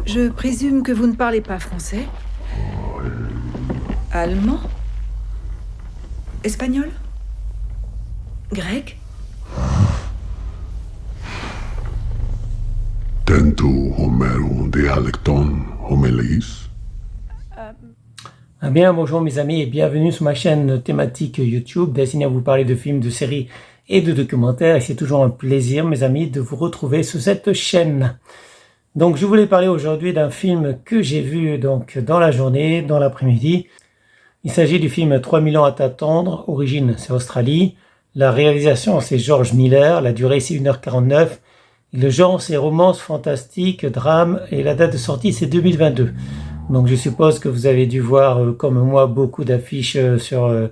Je présume que vous ne parlez pas français? Allemand? Espagnol? Grec? Tento Homero dialecton homilis. Bien, bonjour mes amis et bienvenue sur ma chaîne thématique YouTube destinée à vous parler de films, de séries et de documentaires. Et c'est toujours un plaisir, mes amis, de vous retrouver sur cette chaîne. Donc, je voulais parler aujourd'hui d'un film que j'ai vu donc dans la journée, dans l'après-midi. Il s'agit du film 3000 ans à t'attendre. Origine, c'est Australie. La réalisation, c'est George Miller. La durée, c'est 1h49. Et le genre, c'est romance, fantastique, drame. Et la date de sortie, c'est 2022. Donc je suppose que vous avez dû voir, comme moi, beaucoup d'affiches sur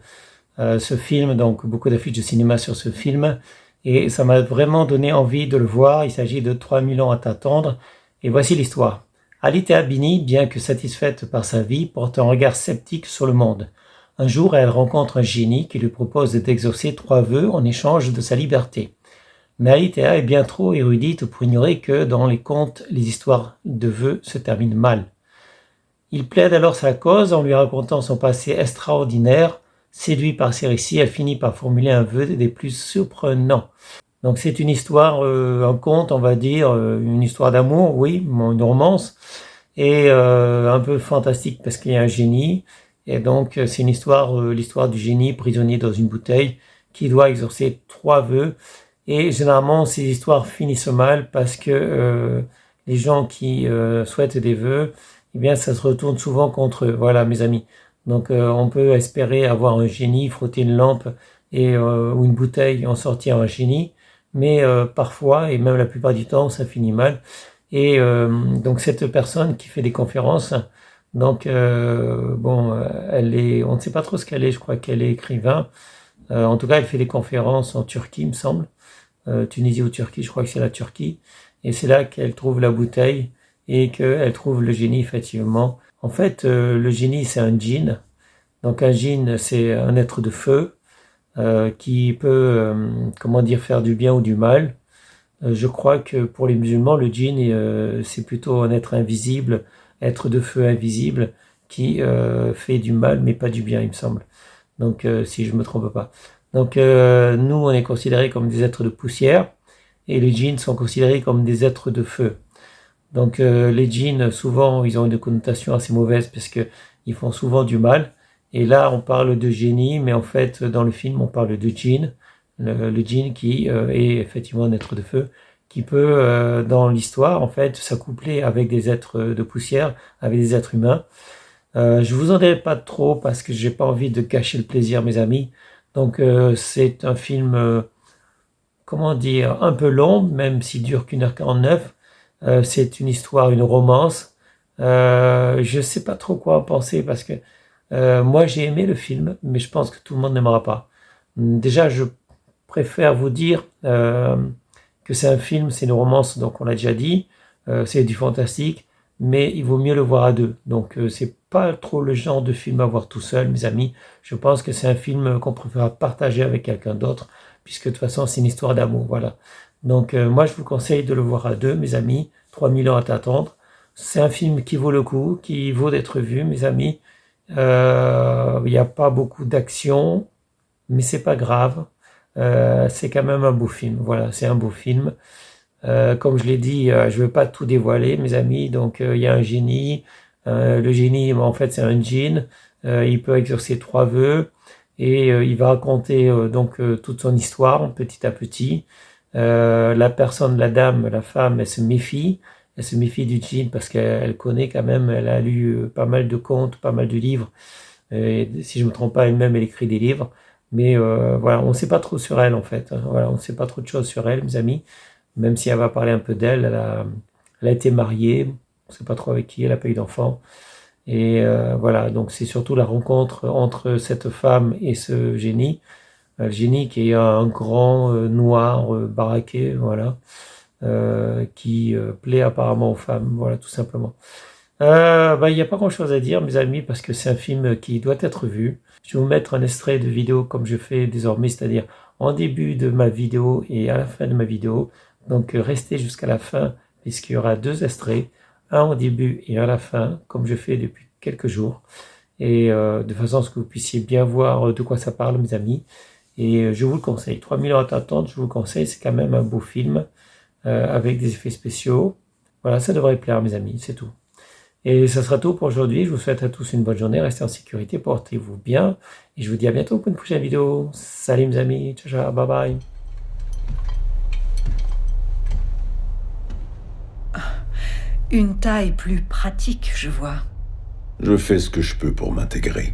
ce film, donc beaucoup d'affiches de cinéma sur ce film. Et ça m'a vraiment donné envie de le voir. Il s'agit de 3000 ans à t'attendre. Et voici l'histoire. Alitea Bini, bien que satisfaite par sa vie, porte un regard sceptique sur le monde. Un jour, elle rencontre un génie qui lui propose d'exaucer 3 vœux en échange de sa liberté. Mais Alitea est bien trop érudite pour ignorer que dans les contes, les histoires de vœux se terminent mal. Il plaide alors sa cause en lui racontant son passé extraordinaire. Séduit par ses récits, elle finit par formuler un vœu des plus surprenants. Donc c'est une histoire, un conte, on va dire, une histoire d'amour, oui, une romance, et un peu fantastique parce qu'il y a un génie. Et donc c'est une histoire, l'histoire du génie prisonnier dans une bouteille qui doit exaucer 3 vœux. Et généralement ces histoires finissent mal parce que les gens qui souhaitent des vœux, eh bien, ça se retourne souvent contre eux. Voilà, mes amis. Donc, on peut espérer avoir un génie, frotter une lampe ou une bouteille, en sortir un génie. Mais parfois, et même la plupart du temps, ça finit mal. Et donc, cette personne qui fait des conférences, donc, on ne sait pas trop ce qu'elle est. Je crois qu'elle est écrivain. En tout cas, elle fait des conférences en Turquie, il me semble. Tunisie ou Turquie, je crois que c'est la Turquie. Et c'est là qu'elle trouve la bouteille et qu'elle trouve le génie, effectivement. En fait, le génie, c'est un djinn. Donc un djinn, c'est un être de feu qui peut, faire du bien ou du mal. Je crois que pour les musulmans, le djinn, c'est plutôt un être invisible, être de feu invisible, qui fait du mal, mais pas du bien, il me semble. Donc, si je me trompe pas. Donc, nous, on est considérés comme des êtres de poussière, et les djinns sont considérés comme des êtres de feu. Donc les djinns, souvent, ils ont une connotation assez mauvaise parce qu'ils font souvent du mal. Et là, on parle de génie, mais en fait, dans le film, on parle de djinn. Le djinn qui est effectivement un être de feu, qui peut, dans l'histoire, en fait, s'accoupler avec des êtres de poussière, avec des êtres humains. Je vous en dirai pas trop parce que j'ai pas envie de gâcher le plaisir, mes amis. Donc c'est un film, un peu long, même s'il dure qu'1h49. C'est une histoire, une romance. Je sais pas trop quoi en penser parce que moi j'ai aimé le film, mais je pense que tout le monde n'aimera pas. Déjà, je préfère vous dire que c'est un film, c'est une romance, donc on l'a déjà dit, c'est du fantastique, mais il vaut mieux le voir à deux. Donc c'est pas trop le genre de film à voir tout seul, mes amis. Je pense que c'est un film qu'on préfère partager avec quelqu'un d'autre, puisque de toute façon c'est une histoire d'amour, voilà. Donc moi je vous conseille de le voir à deux, mes amis. 3000 ans à t'attendre. C'est un film qui vaut le coup, qui vaut d'être vu, mes amis. Il n'y a pas beaucoup d'action, mais c'est pas grave. C'est quand même un beau film. Voilà, c'est un beau film. Comme je l'ai dit, je ne veux pas tout dévoiler, mes amis. Donc il y a un génie. Le génie, en fait, c'est un djinn. Il peut exaucer 3 vœux et il va raconter toute son histoire petit à petit. La personne, la dame, la femme, elle se méfie du djinn parce qu'elle connaît quand même, elle a lu pas mal de contes, pas mal de livres, et si je me trompe pas, elle-même elle écrit des livres, mais voilà, on ne sait pas trop sur elle en fait, voilà, on ne sait pas trop de choses sur elle, mes amis, même si elle va parler un peu d'elle, elle a été mariée, on ne sait pas trop avec qui, elle n'a pas eu d'enfant, et voilà, donc c'est surtout la rencontre entre cette femme et ce génie. Le génie qui est un grand noir baraqué, voilà, qui plaît apparemment aux femmes, voilà, tout simplement. Il n'y a pas grand-chose à dire, mes amis, parce que c'est un film qui doit être vu. Je vais vous mettre un extrait de vidéo comme je fais désormais, c'est-à-dire en début de ma vidéo et à la fin de ma vidéo. Donc restez jusqu'à la fin, puisqu'il y aura 2 extraits. un au début et un à la fin, comme je fais depuis quelques jours, et de façon à ce que vous puissiez bien voir de quoi ça parle, mes amis. Et je vous le conseille. 3000 heures d'attente, je vous le conseille, c'est quand même un beau film avec des effets spéciaux. Voilà, ça devrait plaire, mes amis, c'est tout. Et ça sera tout pour aujourd'hui. Je vous souhaite à tous une bonne journée. Restez en sécurité, portez-vous bien. Et je vous dis à bientôt pour une prochaine vidéo. Salut mes amis. Ciao, ciao. Bye bye. Une taille plus pratique, je vois. Je fais ce que je peux pour m'intégrer.